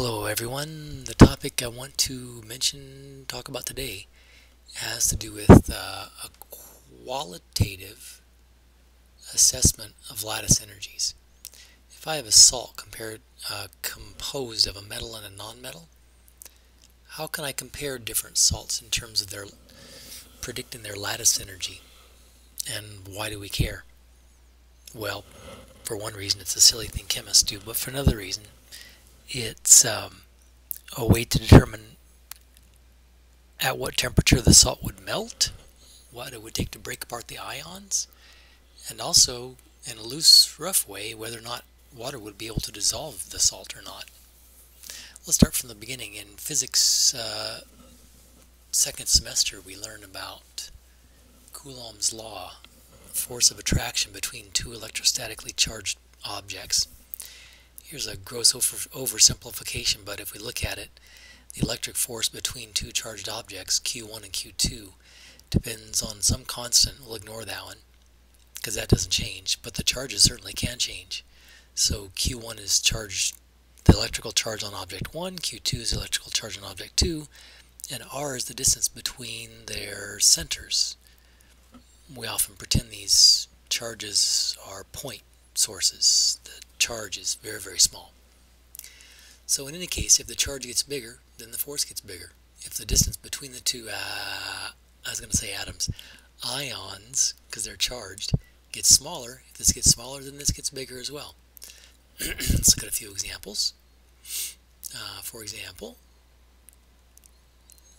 Hello everyone. The topic I want to talk about today has to do with a qualitative assessment of lattice energies. If I have a salt composed of a metal and a non-metal, how can I compare different salts in terms of predicting their lattice energy? And why do we care? Well, for one reason, it's a silly thing chemists do, but for another reason, it's a way to determine at what temperature the salt would melt, what it would take to break apart the ions, and also, in a loose, rough way, whether or not water would be able to dissolve the salt or not. Let's start from the beginning. In physics second semester, we learned about Coulomb's law, force of attraction between two electrostatically charged objects. Here's a gross oversimplification, but if we look at it, the electric force between two charged objects, Q1 and Q2, depends on some constant. We'll ignore that one because that doesn't change, but the charges certainly can change. So Q1 is charged, the electrical charge on object 1, Q2 is the electrical charge on object 2, and R is the distance between their centers. We often pretend these charges are point sources. The charge is very, very small. So in any case, if the charge gets bigger, then the force gets bigger. If the distance between the two, I was going to say atoms, ions, because they're charged, gets smaller, if this gets smaller, then this gets bigger as well. Let's look at a few examples. For example,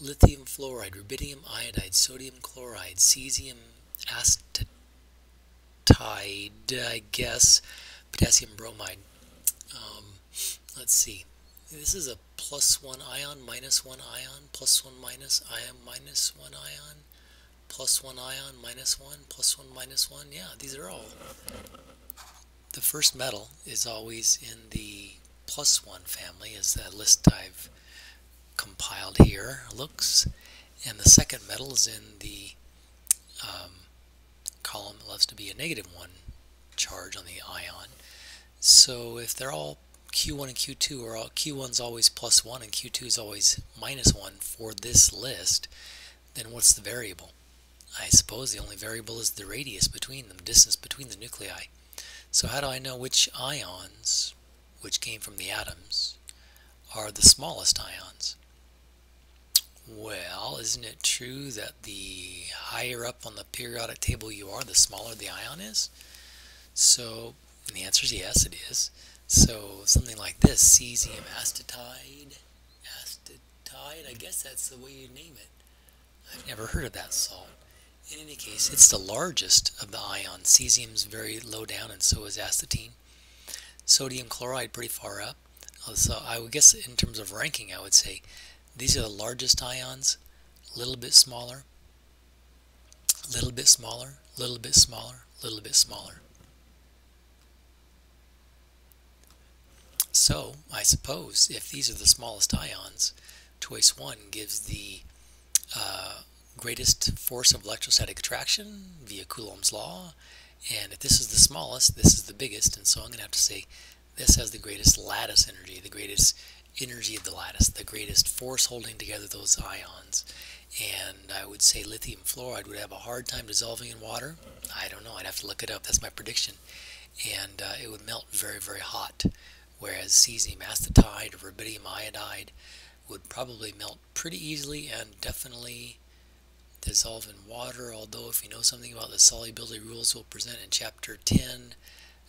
lithium fluoride, rubidium iodide, sodium chloride, cesium acetate, I guess, potassium bromide. Let's see. This is a +1 ion, -1 ion, +1 minus ion, -1 ion, +1 ion, -1, +1 -1. Yeah, these are all. The first metal is always in the +1 family, as the list I've compiled here looks, and the second metal is in the column that loves to be a -1 charge on the ion. So if they're all Q1 and Q2 are all, Q1's always +1 and Q2 is always -1 for this list, then what's the variable? I suppose the only variable is the radius between them, distance between the nuclei. So how do I know which ions, which came from the atoms, are the smallest ions? Well, isn't it true that the higher up on the periodic table you are, the smaller the ion is? So the answer is yes, it is. So something like this, cesium acetate, I guess that's the way you name it. I've never heard of that salt. In any case, it's the largest of the ions. Cesium's very low down, and so is astatine. Sodium chloride pretty far up. So I would guess in terms of ranking, I would say these are the largest ions, a little bit smaller, a little bit smaller, a little bit smaller, a little bit smaller. So, I suppose if these are the smallest ions, choice 1 gives the greatest force of electrostatic attraction via Coulomb's law, and if this is the smallest, this is the biggest, and so I'm going to have to say this has the greatest lattice energy, the greatest energy of the lattice, the greatest force holding together those ions. And I would say lithium fluoride would have a hard time dissolving in water. I don't know, I'd have to look it up, that's my prediction. And it would melt very, very hot. Whereas cesium acetate or rubidium iodide would probably melt pretty easily and definitely dissolve in water, although if you know something about the solubility rules we'll present in chapter 10,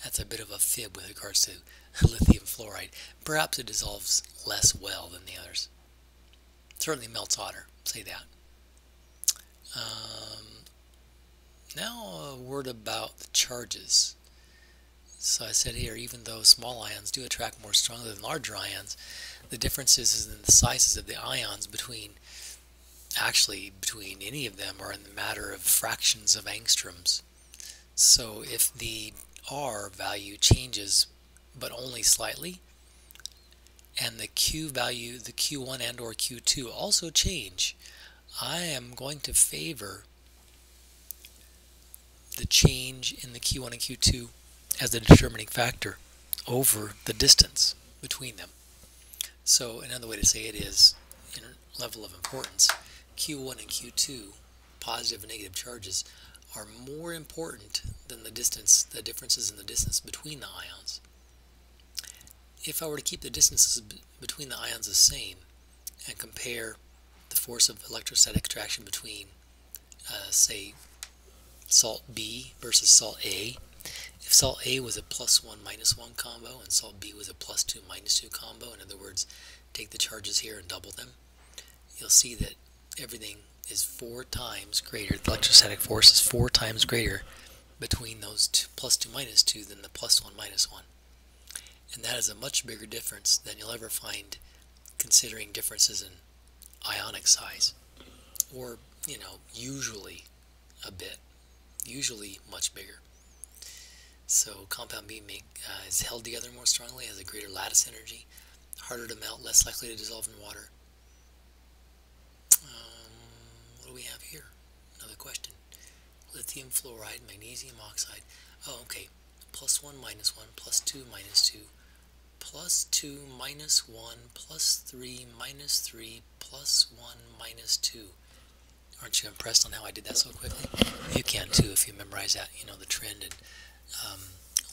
that's a bit of a fib with regards to lithium fluoride. Perhaps it dissolves less well than the others. It certainly melts hotter, say that. Now a word about the charges. So I said here, even though small ions do attract more strongly than larger ions, the differences is in the sizes of the ions between any of them are in the matter of fractions of angstroms. So if the R value changes but only slightly, and the Q value, the Q1 and or Q2 also change, I am going to favor the change in the Q1 and Q2 as the determining factor over the distance between them. So another way to say it is, in level of importance, Q1 and Q2, positive and negative charges, are more important than the differences in the distance between the ions. If I were to keep the distances between the ions the same and compare the force of electrostatic attraction between, say, salt B versus salt A, if salt A was a +1 -1 combo and salt B was a +2 -2 combo, in other words, take the charges here and double them, you'll see that everything is 4 times greater. The electrostatic force is 4 times greater between those +2 -2 than the +1 -1. And that is a much bigger difference than you'll ever find considering differences in ionic size, or, usually a bit, usually much bigger. So compound B is held together more strongly, has a greater lattice energy, harder to melt, less likely to dissolve in water. What do we have here? Another question. Lithium fluoride, magnesium oxide. Oh, okay. +1 -1, +2 -2, +2 -1, +3 -3, +1 -2. Aren't you impressed on how I did that so quickly? You can too if you memorize that, the trend and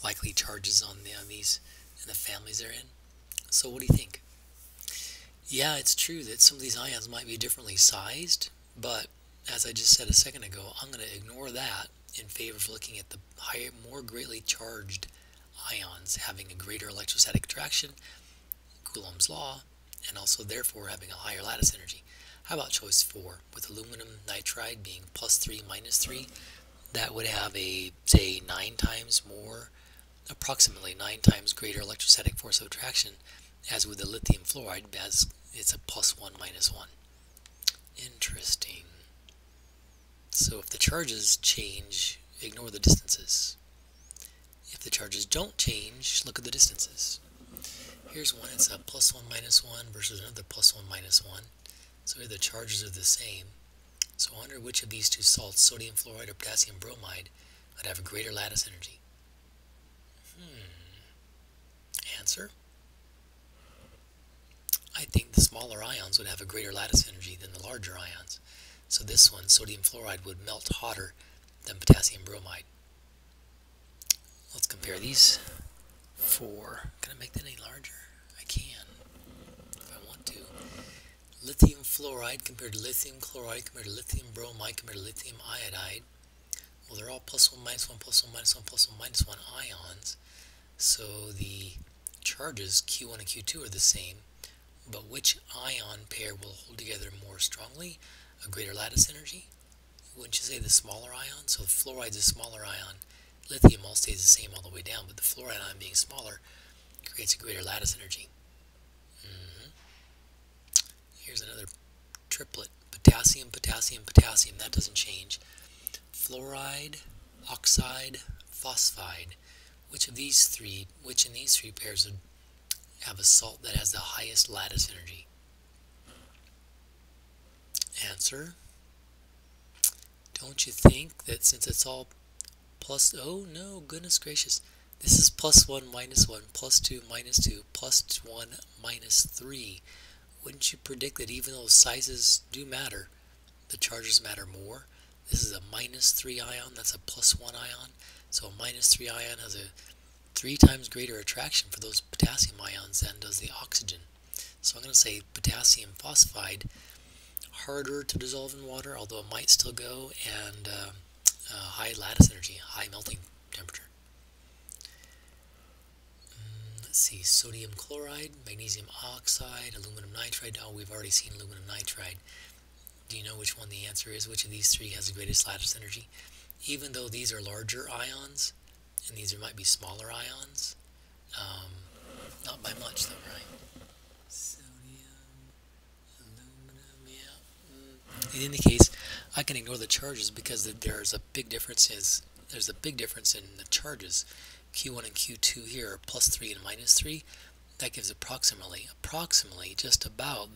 likely charges on these and the families they're in. So what do you think? Yeah, it's true that some of these ions might be differently sized, but as I just said a second ago, I'm going to ignore that in favor of looking at the higher, more greatly charged ions having a greater electrostatic attraction, Coulomb's law, and also therefore having a higher lattice energy. How about choice 4, with aluminum nitride being +3 -3? That would have a, say, 9 times more, approximately 9 times greater electrostatic force of attraction, as with the lithium fluoride, as it's a +1 -1. Interesting. So if the charges change, ignore the distances. If the charges don't change, look at the distances. Here's one, it's a +1 -1 versus another +1 -1. So here the charges are the same. So I wonder which of these two salts, sodium fluoride or potassium bromide, would have a greater lattice energy. Answer? I think the smaller ions would have a greater lattice energy than the larger ions. So this one, sodium fluoride, would melt hotter than potassium bromide. Let's compare these 4. Can I make that any larger? I can, if I want to. Lithium fluoride compared to lithium chloride compared to lithium bromide compared to lithium iodide. Well, they're all +1 -1, +1 -1, +1 -1 ions. So the charges Q1 and Q2 are the same, but which ion pair will hold together more strongly? A greater lattice energy? Wouldn't you say the smaller ion? So the fluoride's a smaller ion. Lithium all stays the same all the way down, but the fluoride ion being smaller creates a greater lattice energy. Here's another triplet. Potassium, potassium, potassium. That doesn't change. Fluoride, oxide, phosphide. Which in these three pairs would have a salt that has the highest lattice energy? Answer. Don't you think that since it's all plus, oh no, goodness gracious, this is +1 -1, +2 -2, +1 -3. Wouldn't you predict that even though sizes do matter, the charges matter more? This is a -3 ion, that's a +1 ion. So a -3 ion has a 3 times greater attraction for those potassium ions than does the oxygen. So I'm going to say potassium phosphide, harder to dissolve in water, although it might still go, and high lattice energy, high melting temperature. Let's see, sodium chloride, magnesium oxide, aluminum nitride. Oh, we've already seen aluminum nitride. Do you know which one the answer is? Which of these 3 has the greatest lattice energy? Even though these are larger ions, and these might be smaller ions, not by much though, right? Sodium, aluminum, yeah. In any case, I can ignore the charges because there's a big difference in the charges. Q1 and Q2 here are +3 and -3. That gives approximately just about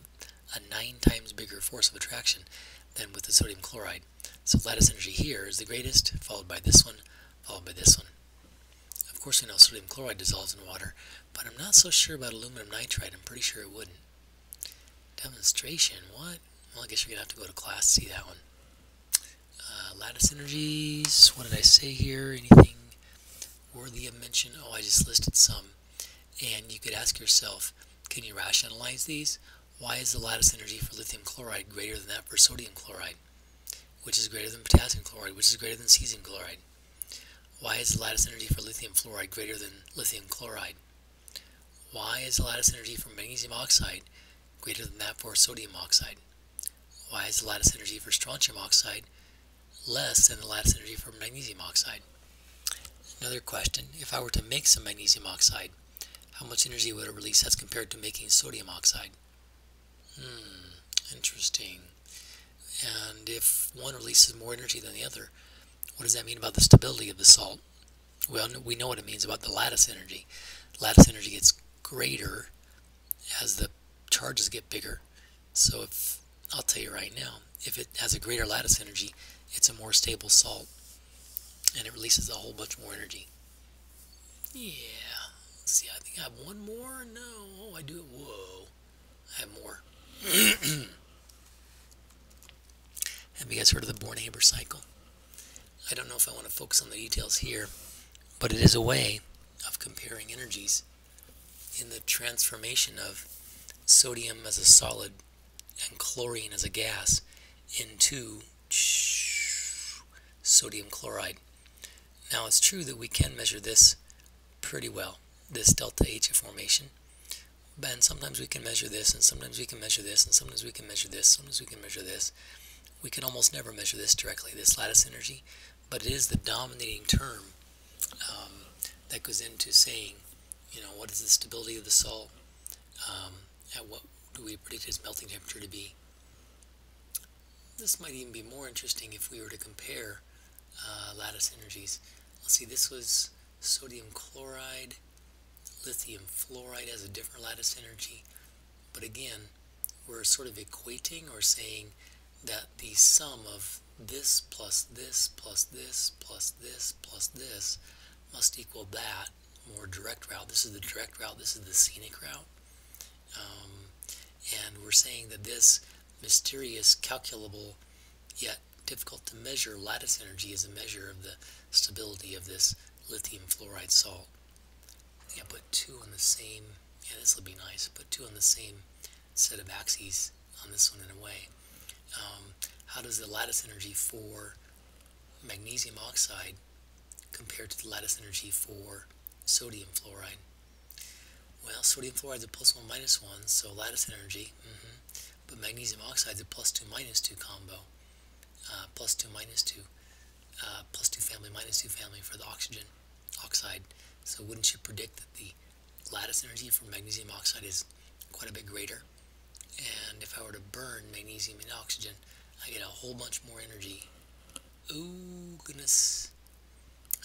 a 9 times bigger force of attraction than with the sodium chloride. So lattice energy here is the greatest, followed by this one, followed by this one. Of course, we know sodium chloride dissolves in water, but I'm not so sure about aluminum nitride. I'm pretty sure it wouldn't. Demonstration, what? Well, I guess you're going to have to go to class to see that one. Lattice energies, what did I say here? Anything worthy of mention? Oh, I just listed some. And you could ask yourself, can you rationalize these? Why is the lattice energy for lithium chloride greater than that for sodium chloride? Which is greater than potassium chloride? Which is greater than cesium chloride? Why is the lattice energy for lithium fluoride greater than lithium chloride? Why is the lattice energy for magnesium oxide greater than that for sodium oxide? Why is the lattice energy for strontium oxide less than the lattice energy for magnesium oxide? Another question, if I were to make some magnesium oxide, how much energy would it release as compared to making sodium oxide? Interesting. And if one releases more energy than the other, what does that mean about the stability of the salt? Well, we know what it means about the lattice energy. Lattice energy gets greater as the charges get bigger. So if, I'll tell you right now, if it has a greater lattice energy, it's a more stable salt, and it releases a whole bunch more energy. Yeah, let's see, I think I have one more. No, oh, I do. Whoa, I have more. Have you guys heard of the Born-Haber cycle? I don't know if I want to focus on the details here, but it is a way of comparing energies in the transformation of sodium as a solid and chlorine as a gas into sodium chloride. Now, it's true that we can measure this pretty well, this delta H formation, and sometimes we can measure this, and sometimes we can measure this, and sometimes we can measure this, sometimes we can measure this. We can almost never measure this directly, this lattice energy, but it is the dominating term that goes into saying, what is the stability of the salt, at what do we predict its melting temperature to be. This might even be more interesting if we were to compare lattice energies. Let's see, this was sodium chloride, lithium fluoride has a different lattice energy, but again, we're sort of equating or saying that the sum of this plus this plus this plus this plus this must equal that more direct route. This is the direct route, this is the scenic route. And we're saying that this mysterious, calculable, yet difficult to measure lattice energy is a measure of the stability of this lithium fluoride salt. Yeah, put two on the same, yeah, this will be nice, put two on the same set of axes on this one in a way. How does the lattice energy for magnesium oxide compare to the lattice energy for sodium fluoride? Well, sodium fluoride is a +1 -1, so lattice energy, but magnesium oxide is a +2 -2 combo. +2 -2, +2 family, -2 family for the oxygen oxide. So wouldn't you predict that the lattice energy for magnesium oxide is quite a bit greater? And if I were to burn magnesium and oxygen, I get a whole bunch more energy. Ooh, goodness.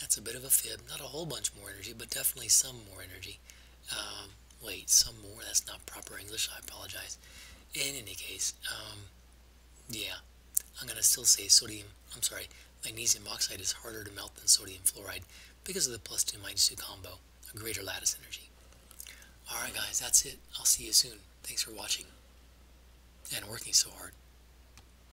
That's a bit of a fib. Not a whole bunch more energy, but definitely some more energy. Wait, some more? That's not proper English. I apologize. In any case, yeah, I'm going to still say magnesium oxide is harder to melt than sodium fluoride because of the +2 -2 combo, a greater lattice energy. Alright guys, that's it. I'll see you soon. Thanks for watching and working so hard.